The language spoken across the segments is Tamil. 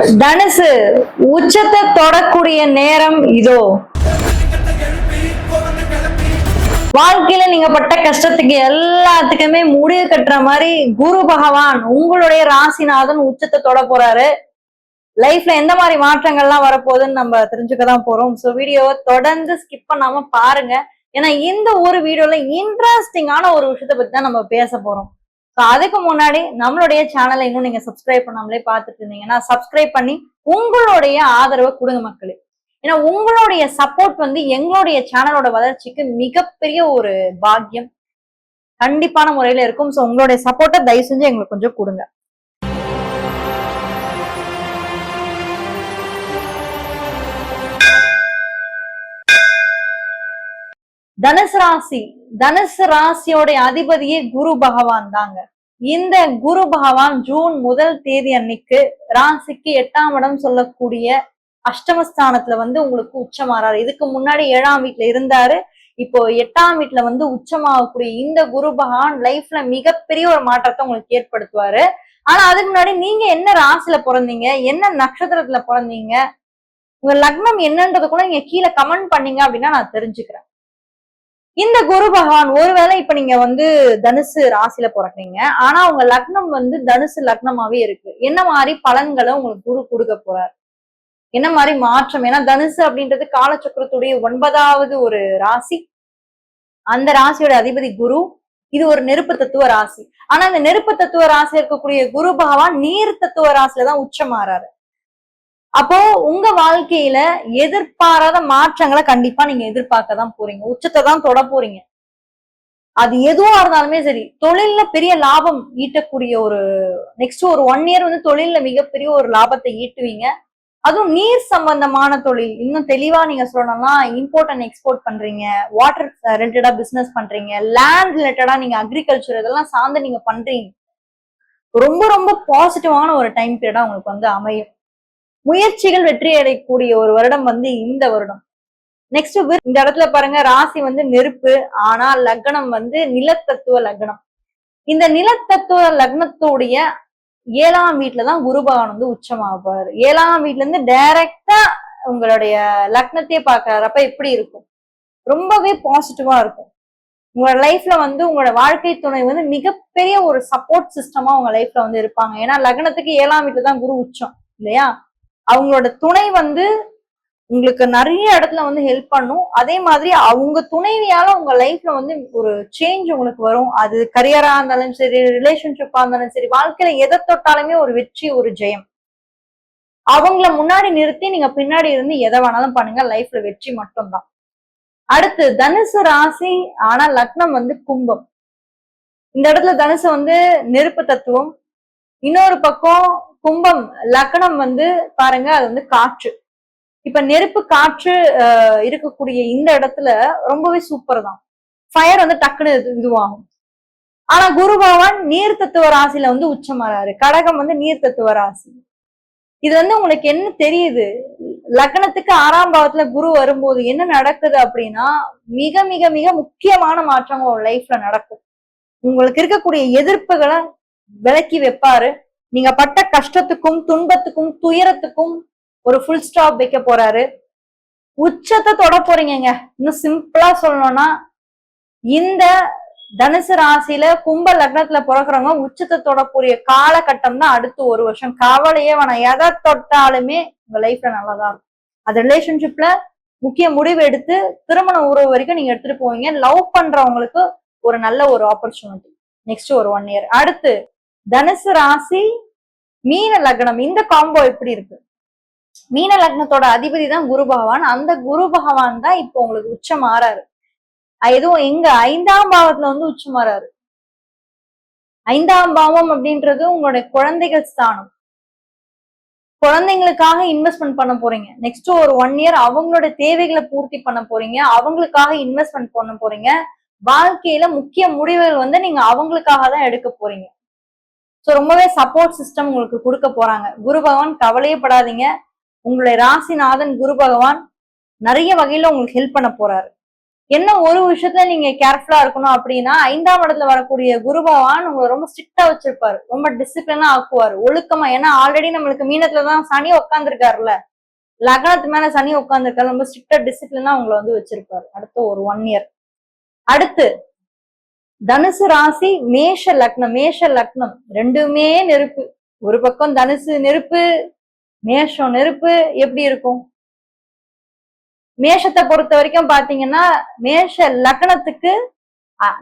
தனுசு உச்சத்தை தொடக்கூடிய நேரம் இதோ. வாழ்க்கையில நீங்க பட்ட கஷ்டத்துக்கு எல்லாத்துக்குமே முடிவு கட்டுற மாதிரி குரு பகவான் உங்களுடைய ராசிநாதன் உச்சத்தை தொட போறாரு. லைஃப்ல எந்த மாதிரி மாற்றங்கள்லாம் வரப்போகுதுன்னு நம்ம தெரிஞ்சுக்கதான் போறோம். ஸோ வீடியோவை தொடர்ந்து ஸ்கிப் பண்ணாம பாருங்க. ஏன்னா இந்த ஒரு வீடியோல இன்ட்ரெஸ்டிங்கான ஒரு விஷயத்த பத்தி தான் நம்ம பேச போறோம். ஸோ அதுக்கு முன்னாடி நம்மளுடைய சேனலை இன்னும் நீங்க சப்ஸ்கிரைப் பண்ணாமலே பார்த்துட்டு இருந்தீங்கன்னா சப்ஸ்கிரைப் பண்ணி உங்களுடைய ஆதரவை கொடுங்க மக்களே. ஏன்னா உங்களுடைய சப்போர்ட் எங்களுடைய சேனலோட வளர்ச்சிக்கு மிகப்பெரிய ஒரு பாக்கியம் கண்டிப்பான முறையில இருக்கும். ஸோ உங்களுடைய சப்போர்ட்டை தயவு செஞ்சு எங்களுக்கு கொஞ்சம் கொடுங்க. தனுசு ராசியோட அதிபதியே குரு பகவான் தாங்க. இந்த குரு பகவான் ஜூன் 1 தேதி அன்னைக்கு ராசிக்கு 8ஆம் இடம் சொல்லக்கூடிய அஷ்டமஸ்தானத்துல உங்களுக்கு உச்சமாறாரு. இதுக்கு முன்னாடி 7ஆம் வீட்டுல இருந்தாரு. இப்போ 8ஆம் வீட்டுல உச்சமாகக்கூடிய இந்த குரு பகவான் லைஃப்ல மிகப்பெரிய ஒரு மாற்றத்தை உங்களுக்கு ஏற்படுத்துவாரு. ஆனா அதுக்கு முன்னாடி நீங்க என்ன ராசியில பிறந்தீங்க, என்ன நட்சத்திரத்துல பிறந்தீங்க, உங்க லக்னம் என்னன்றது கூட நீங்க கீழே கமெண்ட் பண்ணீங்க அப்படின்னா நான் தெரிஞ்சுக்கிறேன். இந்த குரு பகவான் ஒருவேளை இப்ப நீங்க தனுசு ராசியில பிறக்கிறீங்க, ஆனா உங்க லக்னம் தனுசு லக்னமாவே இருக்கு. என்ன மாதிரி பலன்களை உங்களுக்கு குரு கொடுக்க போறார், என்ன மாதிரி மாற்றம்? ஏன்னா தனுசு அப்படின்றது காலச்சக்கரத்துடைய 9வது ஒரு ராசி. அந்த ராசியோட அதிபதி குரு. இது ஒரு நெருப்பு தத்துவ ராசி. ஆனா அந்த நெருப்பு தத்துவ ராசியில இருக்கக்கூடிய குரு பகவான் நீர் தத்துவ ராசியில தான் உச்சமாறாரு. அப்போ உங்க வாழ்க்கையில எதிர்பாராத மாற்றங்களை கண்டிப்பா நீங்க எதிர்பார்க்க தான் போறீங்க. உச்சத்தை தான் தொட போறீங்க. அது எதுவா இருந்தாலுமே சரி, தொழில்ல பெரிய லாபம் ஈட்டக்கூடிய ஒரு நெக்ஸ்ட் ஒரு 1 இயர் தொழில்ல மிகப்பெரிய ஒரு லாபத்தை ஈட்டுவீங்க. அதுவும் நீர் சம்பந்தமான தொழில். இன்னும் தெளிவா நீங்க சொல்லணும்னா இம்போர்ட் அண்ட் எக்ஸ்போர்ட் பண்றீங்க, வாட்டர் ரிலேட்டடா பிசினஸ் பண்றீங்க, லேண்ட் ரிலேட்டடா நீங்க அக்ரிகல்ச்சர் இதெல்லாம் சார்ந்து நீங்க பண்றீங்க. ரொம்ப ரொம்ப பாசிட்டிவான ஒரு டைம் பீரியடா உங்களுக்கு அமையும். முயற்சிகள் வெற்றி அடையக்கூடிய ஒரு வருடம் இந்த வருடம். நெக்ஸ்ட் இந்த இடத்துல பாருங்க, ராசி நெருப்பு, ஆனா லக்னம் நிலத்தத்துவ லக்னம். இந்த நிலத்தத்துவ லக்னத்துடைய 7ஆம் வீட்டுலதான் குரு பகவான் உச்சமாகுவாரு. 7ஆம் வீட்டுல இருந்து டைரக்டா உங்களுடைய லக்னத்தையே பாக்குறாரு. அப்ப எப்படி இருக்கும்? ரொம்பவே பாசிட்டிவா இருக்கும். உங்களோட லைஃப்ல உங்களோட வாழ்க்கை துணை மிகப்பெரிய ஒரு சப்போர்ட் சிஸ்டமா உங்க லைஃப்ல இருப்பாங்க. ஏன்னா லக்னத்துக்கு 7ஆம் வீட்டுல தான் குரு உச்சம் இல்லையா? அவங்களோட துணை உங்களுக்கு நிறைய இடத்துல ஹெல்ப் பண்ணும். அதே மாதிரி அவங்க துணைவியால உங்க லைஃப்ல ஒரு சேஞ்ச் உங்களுக்கு வரும். அது கரியரா இருந்தாலும் சரி, ரிலேஷன்ஷிப்பா இருந்தாலும் சரி, வாழ்க்கையில எதை தொட்டாலுமே ஒரு வெற்றி, ஒரு ஜெயம். அவங்கள முன்னாடி நிறுத்தி நீங்க பின்னாடி இருந்து எதை வேணாலும் பண்ணுங்க, லைஃப்ல வெற்றி மட்டும்தான். அடுத்து தனுசு ராசி, ஆனா லக்னம் கும்பம். இந்த இடத்துல தனுசு நெருப்பு தத்துவம். இன்னொரு பக்கம் கும்பம் லக்னம் பாருங்க, அது காற்று. இப்ப நெருப்பு காற்று இருக்கக்கூடிய இந்த இடத்துல ரொம்பவே சூப்பர் தான். ஃபயர் டக்குன்னு இதுவாகும். ஆனா குரு பகவான் நீர் தத்துவ ராசியில உச்சமாறாரு. கடகம் நீர் தத்துவ ராசி. இது உங்களுக்கு என்ன தெரியுது? லக்னத்துக்கு 6ஆம் பாவத்துல குரு வரும்போது என்ன நடக்குது அப்படின்னா, மிக மிக மிக முக்கியமான மாற்றம் உங்க லைஃப்ல நடக்கும். உங்களுக்கு இருக்கக்கூடிய எதிர்ப்புகளை விலக்கி வைப்பாரு. நீங்க பட்ட கஷ்டத்துக்கும் துன்பத்துக்கும் துயரத்துக்கும் ஒரு ஃபுல் ஸ்டாப் வைக்க போறாரு. உச்சத்தை தொட போறீங்க. இன்னும் சிம்பிளா சொல்லணும்னா, இந்த தனுசு ராசியில கும்ப லக்னத்துல பிறக்கிறவங்க உச்சத்தை தொடக்கூடிய காலகட்டம் தான் அடுத்த 1 வருஷம். கவலையே வேணாம். எதை தொட்டாலுமே உங்க லைஃப்ல நல்லதா இருக்கும். அது ரிலேஷன்ஷிப்ல முக்கிய முடிவு எடுத்து திருமண உறவு வரைக்கும் நீங்க எடுத்துட்டு போவீங்க. லவ் பண்றவங்களுக்கு ஒரு நல்ல ஒரு ஆப்பர்ச்சுனிட்டி நெக்ஸ்ட் ஒரு 1 இயர். அடுத்து தனுசு ராசி மீன லக்னம். இந்த காம்போ எப்படி இருக்கு? மீன லக்னத்தோட அதிபதி தான் குரு பகவான். அந்த குரு பகவான் தான் இப்போ உங்களுக்கு உச்சம் மாறாரு. எதுவும் எங்க 5ஆம் பாவத்துல உச்சம் மாறாரு. 5ஆம் பாவம் அப்படின்றது உங்களுடைய குழந்தைகள் ஸ்தானம். குழந்தைங்களுக்காக இன்வெஸ்ட்மெண்ட் பண்ண போறீங்க. நெக்ஸ்ட் ஒரு 1 இயர் அவங்களோட தேவைகளை பூர்த்தி பண்ண போறீங்க. அவங்களுக்காக இன்வெஸ்ட்மெண்ட் பண்ண போறீங்க. வாழ்க்கையில முக்கிய முடிவுகள் நீங்க அவங்களுக்காக தான் எடுக்க போறீங்க. ஸோ ரொம்பவே சப்போர்ட் சிஸ்டம் உங்களுக்கு கொடுக்க போறாங்க. குரு பகவான் கவலையே படாதீங்க. உங்களுடைய ராசிநாதன் குரு பகவான் நிறைய வகையில உங்களுக்கு ஹெல்ப் பண்ண போறாரு. என்ன ஒரு விஷயத்துல நீங்க கேர்ஃபுல்லா இருக்கணும் அப்படின்னா, 5ஆம் இடத்துல வரக்கூடிய குரு பகவான் உங்களை ரொம்ப ஸ்ட்ரிக்டா வச்சிருப்பாரு, ரொம்ப டிசிப்ளினா ஆக்குவாரு, ஒழுக்கமா. ஏன்னா ஆல்ரெடி நம்மளுக்கு மீனத்துலதான் சனி உட்காந்துருக்காருல்ல, லக்னத்து மேல சனி உட்காந்துருக்காரு, ரொம்ப ஸ்ட்ரிக்டா டிசிப்ளினா உங்களை வந்து வச்சிருப்பாரு அடுத்த ஒரு 1 இயர். அடுத்து தனுசு ராசி மேஷ லக்னம். மேஷ லக்னம் ரெண்டுமே நெருப்பு. ஒரு பக்கம் தனுசு நெருப்பு, மேஷம் நெருப்பு. எப்படி இருக்கும்? மேஷத்தை பொறுத்த வரைக்கும் பாத்தீங்கன்னா, மேஷ லக்னத்துக்கு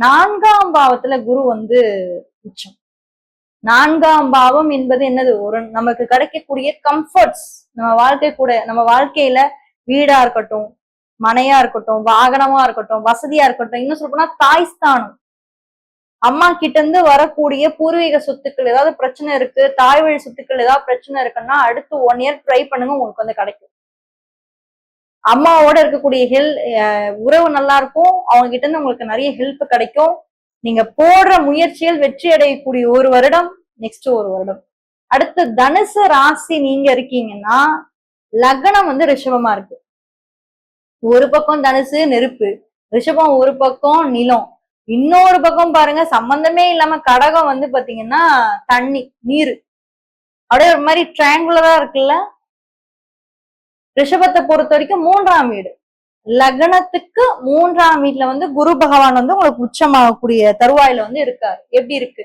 4ஆம் பாவத்துல குரு வந்து உச்சம். 4ஆம் பாவம் என்பது என்னது? ஒரு நமக்கு கிடைக்கக்கூடிய கம்ஃபர்ட்ஸ், நம்ம வாழ்க்கையில வீடா இருக்கட்டும், மனையா இருக்கட்டும், வாகனமா இருக்கட்டும், வசதியா இருக்கட்டும், இன்னும் சொல்ல போனா தாய் ஸ்தானம், அம்மா கிட்ட இருந்து வரக்கூடிய பூர்வீக சொத்துக்கள் ஏதாவது பிரச்சனை இருக்கு, தாய் வழி சொத்துக்கள் ஏதாவது பிரச்சனை இருக்குன்னா அடுத்து 1 இயர் ட்ரை பண்ணுங்க, உங்களுக்கு வந்து கிடைக்கும். அம்மாவோட இருக்கக்கூடிய உறவு நல்லா இருக்கும், அவங்க கிட்ட இருந்து உங்களுக்கு நிறைய ஹெல்ப் கிடைக்கும். நீங்க போடுற முயற்சியில் வெற்றி அடையக்கூடிய ஒரு வருடம், நெக்ஸ்ட் ஒரு வருடம். அடுத்து தனுசு ராசி நீங்க இருக்கீங்கன்னா, லக்னம் வந்து ரிஷபமா இருக்கு. ஒரு பக்கம் தனுசு நெருப்பு, ரிஷபம் ஒரு பக்கம் நிலம், இன்னொரு பக்கம் பாருங்க சம்பந்தமே இல்லாம கடகம் வந்து பாத்தீங்கன்னா தண்ணி நீர், அப்படியே ஒரு மாதிரி ட்ரையாங்குலரா இருக்குல்ல. ரிஷபத்தை பொறுத்த வரைக்கும் 3ஆம் வீடு, லக்னத்துக்கு 3ஆம் வீட்டுல வந்து குரு பகவான் வந்து உங்களுக்கு உச்சமாகக்கூடிய தருவாயில வந்து இருக்காரு. எப்படி இருக்கு?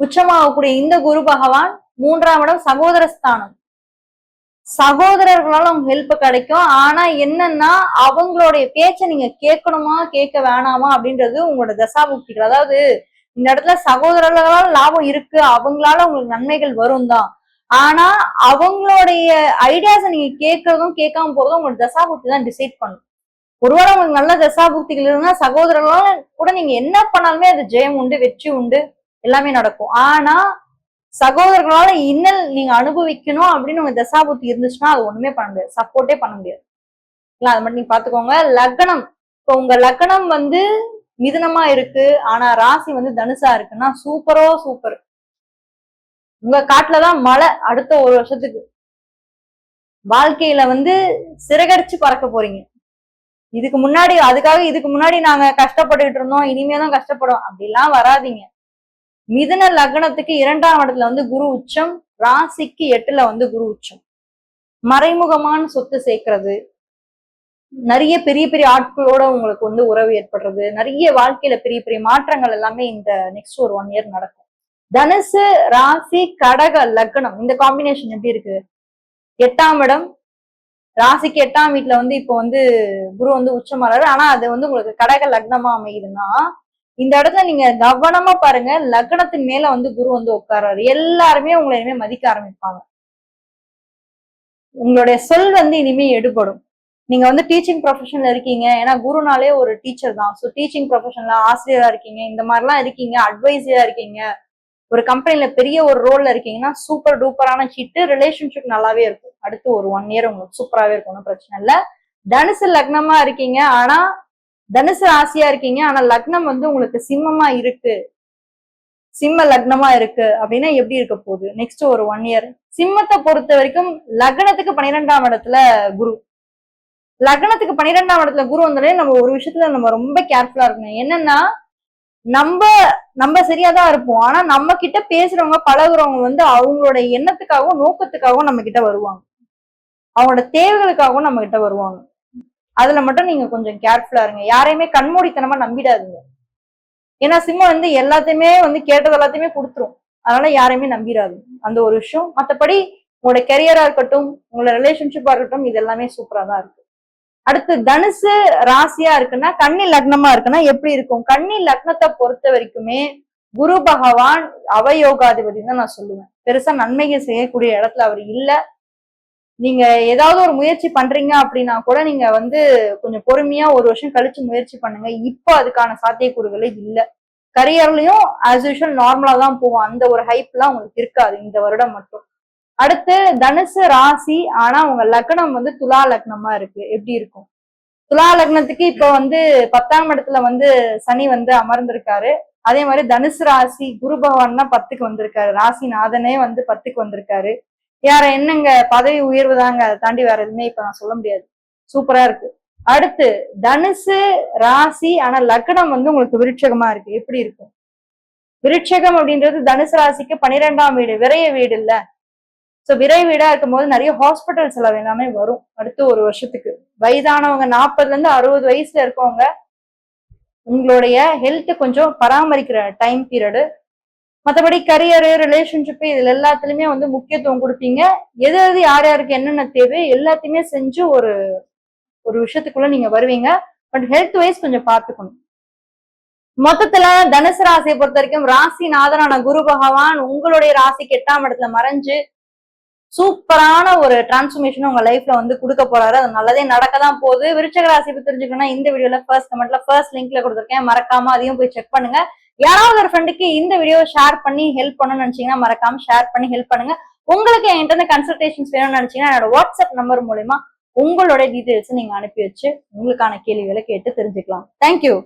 உச்சமாகக்கூடிய இந்த குரு பகவான் 3ஆம் இடம் சகோதர ஸ்தானம். சகோதரர்களால அவங்க ஹெல்ப் கிடைக்கும். ஆனா என்னன்னா, அவங்களுடைய பேச்சை நீங்க கேட்கணுமா கேட்க வேணாமா அப்படின்றது உங்களோட தசாபுக்திகள். அதாவது இந்த இடத்துல சகோதரர்களால் லாபம் இருக்கு, அவங்களால உங்களுக்கு நன்மைகள் வரும் தான். ஆனா அவங்களுடைய ஐடியாஸை நீங்க கேட்கறதும் கேட்காம போறதும் உங்களோட தசாபுக்தி தான் டிசைட் பண்ணும். ஒருவேளை உங்களுக்கு நல்ல தசாபுக்திகள் இருந்தா சகோதரர்களால கூட நீங்க என்ன பண்ணாலுமே அது ஜெயம் உண்டு, வெற்றி உண்டு, எல்லாமே நடக்கும். ஆனா சகோதரர்களால இன்னல் நீங்க அனுபவிக்கணும் அப்படின்னு உங்க தசாபுத்தி இருந்துச்சுன்னா அது ஒண்ணுமே பண்ண முடியாது, சப்போர்ட்டே பண்ண முடியாது. இல்ல அது மட்டும் நீங்க பாத்துக்கோங்க. லக்னம், இப்போ உங்க லக்னம் வந்து மிதுனமா இருக்கு, ஆனா ராசி வந்து தனுசா இருக்குன்னா சூப்பரோ சூப்பர். உங்க காட்டுலதான் மழை அடுத்த ஒரு வருஷத்துக்கு. வாழ்க்கையில வந்து சிறகடிச்சு பறக்க போறீங்க. இதுக்கு முன்னாடி நாங்க கஷ்டப்பட்டுக்கிட்டு இருந்தோம், இனிமேதான் கஷ்டப்படும் அப்படிலாம் வராதிங்க. மிதுன லக்னத்துக்கு 2ஆம் இடத்துல வந்து குரு உச்சம், ராசிக்கு 8ல வந்து குரு உச்சம். மறைமுகமான சொத்து சேர்க்கிறது, நிறைய பெரிய பெரிய ஆட்களோட உங்களுக்கு வந்து உறவு ஏற்படுறது, நிறைய வாழ்க்கையில பெரிய பெரிய மாற்றங்கள் எல்லாமே இந்த நெக்ஸ்ட் ஒரு 1 இயர் நடக்கும். தனுசு ராசி கடக லக்னம், இந்த காம்பினேஷன் எப்படி இருக்கு? 8ஆம் இடம், ராசிக்கு 8ஆம் வீட்டுல வந்து இப்போ வந்து குரு வந்து உச்சமாறாரு. ஆனா அது வந்து உங்களுக்கு கடக லக்னமா அமையுதுன்னா, இந்த இடத்துல நீங்க கவனமா பாருங்க, லக்னத்தின் மேல வந்து குரு வந்து உட்கார்றாரு. எல்லாருமே உங்களை இனிமே மதிக்க ஆரம்பிப்பாங்க. உங்களுடைய சொல் வந்து இனிமே எடுபடும். நீங்க வந்து டீச்சிங் ப்ரொஃபஷன்ல இருக்கீங்க, ஏன்னா குருனாலே ஒரு டீச்சர் தான். ஸோ டீச்சிங் ப்ரொஃபஷன்ல ஆசிரியரா இருக்கீங்க, இந்த மாதிரிலாம் இருக்கீங்க, அட்வைசரா இருக்கீங்க, ஒரு கம்பெனில பெரிய ஒரு ரோல்ல இருக்கீங்கன்னா சூப்பர் டூப்பரான ஹிட், ரிலேஷன்ஷிப் நல்லாவே இருக்கும். அடுத்து ஒரு 1 இயர் உங்களுக்கு சூப்பராகவே இருக்கும், ஒன்றும் பிரச்சனை இல்லை. தனுசு லக்னமா இருக்கீங்க, ஆனா தனுசு ராசியா இருக்கீங்க, ஆனா லக்னம் வந்து உங்களுக்கு சிம்மமா இருக்கு, சிம்ம லக்னமா இருக்கு அப்படின்னா எப்படி இருக்க போகுது நெக்ஸ்ட் ஒரு 1 இயர்? சிம்மத்தை பொறுத்த வரைக்கும் லக்னத்துக்கு 12ஆம் இடத்துல குரு, லக்னத்துக்கு 12ஆம் இடத்துல குரு வந்தாலே நம்ம ஒரு விஷயத்துல நம்ம ரொம்ப கேர்ஃபுல்லா இருக்கணும். என்னன்னா, நம்ம சரியாதான் இருப்போம், ஆனா நம்ம கிட்ட பேசுறவங்க பழகுறவங்க வந்து அவங்களோட எண்ணத்துக்காகவும் நோக்கத்துக்காகவும் நம்ம கிட்ட வருவாங்க, அவங்களோட தேவைகளுக்காகவும் நம்ம கிட்ட வருவாங்க. அதுல மட்டும் நீங்க கொஞ்சம் கேர்ஃபுல்லா இருங்க. யாரையுமே கண்மூடித்தனமா நம்பிடாதீங்க. ஏன்னா சிம்மம் வந்து எல்லாத்தையுமே வந்து கேட்டது எல்லாத்தையுமே கொடுத்துரும். அதனால யாரையுமே நம்பிடாது அந்த ஒரு விஷயம். மற்றபடி உங்களோட கெரியரா இருக்கட்டும், உங்களோட ரிலேஷன்ஷிப்பா இருக்கட்டும், இது எல்லாமே சூப்பரா தான் இருக்கு. அடுத்து தனுசு ராசியா இருக்குன்னா, கன்னி லக்னமா இருக்குன்னா எப்படி இருக்கும்? கன்னி லக்னத்தை பொறுத்த வரைக்குமே குரு பகவான் அவயோகாதிபதி தான் நான் சொல்லுவேன். பெருசா நன்மைகள் செய்யக்கூடிய இடத்துல அவர் இல்ல. நீங்க ஏதாவது ஒரு முயற்சி பண்றீங்க அப்படின்னா கூட நீங்க வந்து கொஞ்சம் பொறுமையா ஒரு வருஷம் கழிச்சு முயற்சி பண்ணுங்க. இப்போ அதுக்கான சாத்தியக்கூறுகளே இல்லை. கரியர்லயும் ஆஸ் யூஷுவல் நார்மலா தான் போவோம், அந்த ஒரு ஹைப் எல்லாம் உங்களுக்கு இருக்காது இந்த வருடம் மட்டும். அடுத்து தனுசு ராசி, ஆனா உங்க லக்னம் வந்து துலா லக்னமா இருக்கு. எப்படி இருக்கும்? துலா லக்னத்துக்கு இப்ப வந்து 10ஆம் இடத்துல வந்து சனி வந்து அமர்ந்திருக்காரு. அதே மாதிரி தனுசு ராசி குரு பகவான் தான் 10க்கு வந்திருக்காரு, ராசி நாதனே வந்து 10க்கு வந்திருக்காரு. யார என்னங்க பதவி உயர்வு தாங்க, அதை தாண்டி வேற எதுவுமே இப்ப நான் சொல்ல முடியாது. சூப்பரா இருக்கு. அடுத்து தனுசு ராசி, ஆனா லக்னம் வந்து உங்களுக்கு விருட்சகமா இருக்கு. எப்படி இருக்கும்? விருட்சகம் அப்படின்றது தனுசு ராசிக்கு 12ஆம் வீடு, விரைய வீடு இல்ல. சோ விரை வீடா இருக்கும் போது நிறைய ஹாஸ்பிட்டல் செலவு எல்லாமே வரும் அடுத்த ஒரு வருஷத்துக்கு. வயதானவங்க 40ல இருந்து 60 வயசுல இருக்கவங்க உங்களுடைய ஹெல்த் கொஞ்சம் பராமரிக்கிற டைம் பீரியடு. மற்றபடி கரியரு, ரிலேஷன்ஷிப் இதுல எல்லாத்துலயுமே வந்து முக்கியத்துவம் கொடுப்பீங்க. எது எது யார் யாருக்கு என்னென்ன தேவை எல்லாத்தையுமே செஞ்சு ஒரு ஒரு விஷயத்துக்குள்ள நீங்க வருவீங்க. பட் ஹெல்த் வைஸ் கொஞ்சம் பார்த்துக்கணும். மொத்தத்துல தனுசு ராசியை பொறுத்த வரைக்கும் ராசி நாதனான குரு பகவான் உங்களுடைய ராசிக்கு 8ஆம் இடத்துல மறைஞ்சு சூப்பரான ஒரு டிரான்ஸ்பர்மேஷன் உங்க லைஃப்ல வந்து கொடுக்க போறாரு. அது நல்லதே நடக்கதான் போகுது. விருச்சக ராசி பத்தி தெரிஞ்சுக்கணும்னா இந்த வீடியோல ஃபர்ஸ்ட் கமெண்ட்ல ஃபர்ஸ்ட் லிங்க்ல கொடுத்துருக்கேன், மறக்காம அதையும் போய் செக் பண்ணுங்க. யாராவது ஒரு ஃப்ரெண்டுக்கு இந்த வீடியோ ஷேர் பண்ணி ஹெல்ப் பண்ணணும்னு நினைச்சீங்கன்னா மறக்காம ஷேர் பண்ணி ஹெல்ப் பண்ணுங்க. உங்களுக்கு என்கிட்ட இருந்து கன்சல்டேஷன்ஸ் வேணும்னு நினைச்சீங்கன்னா என்னோட வாட்ஸ்அப் நம்பர் மூலமா உங்களோட டீடைல்ஸ் நீங்க அனுப்பி வச்சு உங்களுக்கான கேள்விகளை கேட்டு தெரிஞ்சுக்கலாம். தேங்க்யூ.